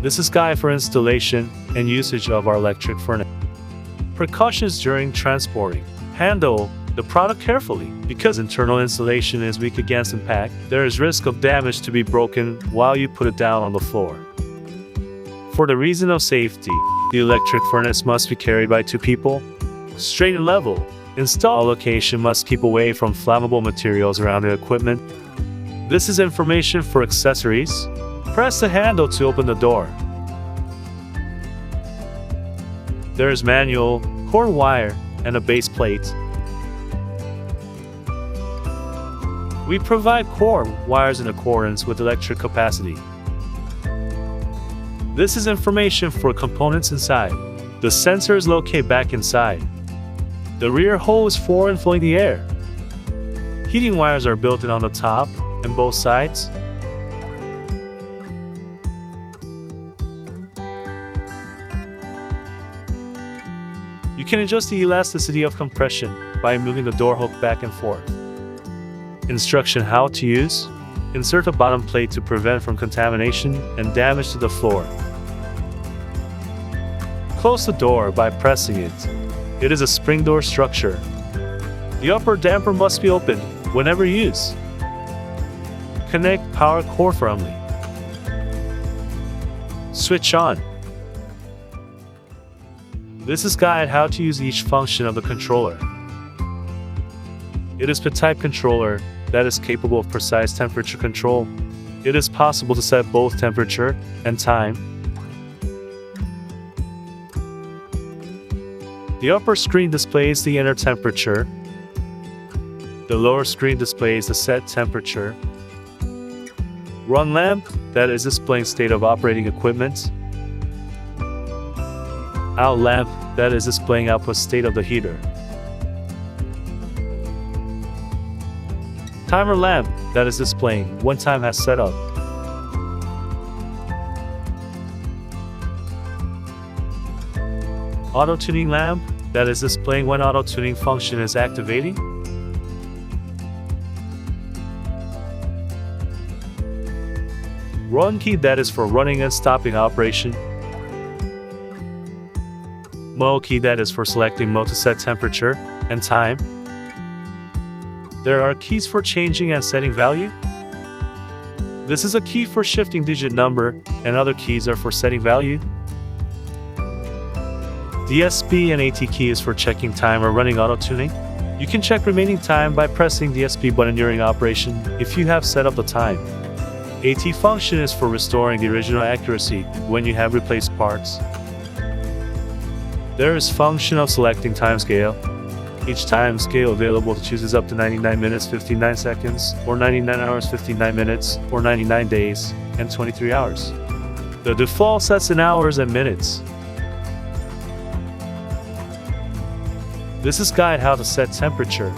This is guide for installation and usage of our electric furnace. Precautions during transporting. Handle the product carefully. Because internal insulation is weak against impact, there is risk of damage to be broken while you put it down on the floor. For the reason of safety, the electric furnace must be carried by 2 people. Straight and level. Install location must keep away from flammable materials around the equipment. This is information for accessories. Press the handle to open the door. There is manual, core wire, and a base plate. We provide core wires in accordance with electric capacity. This is information for components inside. The sensor is located back inside. The rear hole is for inflowing the air. Heating wires are built in on the top and both sides. You can adjust the elasticity of compression by moving the door hook back and forth. Instruction how to use. Insert a bottom plate to prevent from contamination and damage to the floor. Close the door by pressing it. It is a spring door structure. The upper damper must be opened whenever used. Connect power core firmly. Switch on. This is guide how to use each function of the controller. It is a type controller that is capable of precise temperature control. It is possible to set both temperature and time. The upper screen displays the inner temperature. The lower screen displays the set temperature. Run lamp that is displaying state of operating equipment. Out lamp that is displaying output state of the heater. Timer lamp that is displaying when time has set up. Auto tuning lamp that is displaying when auto tuning function is activating. Run key that is for running and stopping operation. Mode key that is for selecting mode to set temperature and time. There are keys for changing and setting value. This is a key for shifting digit number, and other keys are for setting value. DSP and AT key is for checking time or running auto tuning. You can check remaining time by pressing the DSP button during operation if you have set up the time. AT function is for restoring the original accuracy when you have replaced parts. There is function of selecting time scale. Each time scale available to choose is up to 99 minutes 59 seconds, or 99 hours 59 minutes, or 99 days and 23 hours. The default sets in hours and minutes. This is guide how to set temperature.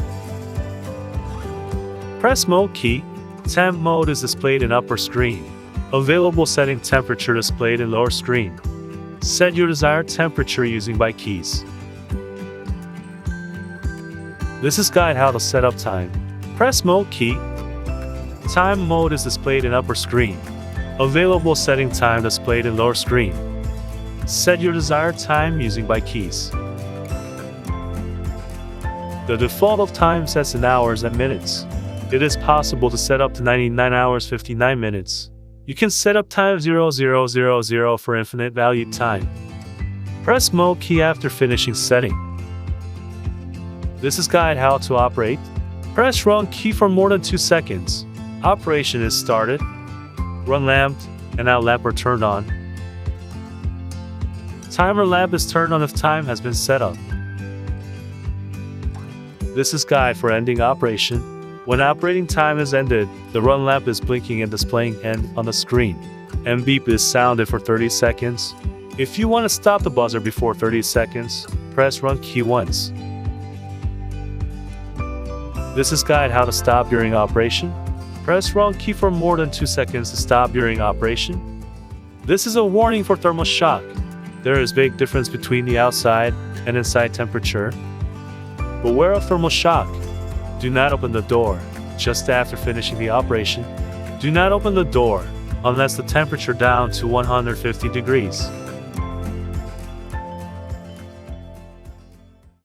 Press mode key. Temp mode is displayed in upper screen. Available setting temperature displayed in lower screen. Set your desired temperature using by keys. This is guide how to set up time. Press mode key. Time mode is displayed in upper screen. Available setting time displayed in lower screen. Set your desired time using by keys. The default of time sets in hours and minutes. It is possible to set up to 99 hours 59 minutes. You can set up time 0000 for infinite valued time. Press mode key after finishing setting. This is guide how to operate. Press run key for more than 2 seconds. Operation is started. Run lamp and out lamp are turned on. Timer lamp is turned on if time has been set up. This is guide for ending operation. When operating time is ended, the run lamp is blinking and displaying end on the screen. And beep is sounded for 30 seconds. If you want to stop the buzzer before 30 seconds, press run key once. This is guide how to stop during operation. Press run key for more than 2 seconds to stop during operation. This is a warning for thermal shock. There is big difference between the outside and inside temperature. Beware of thermal shock. Do not open the door just after finishing the operation. Do not open the door unless the temperature down to 150 degrees.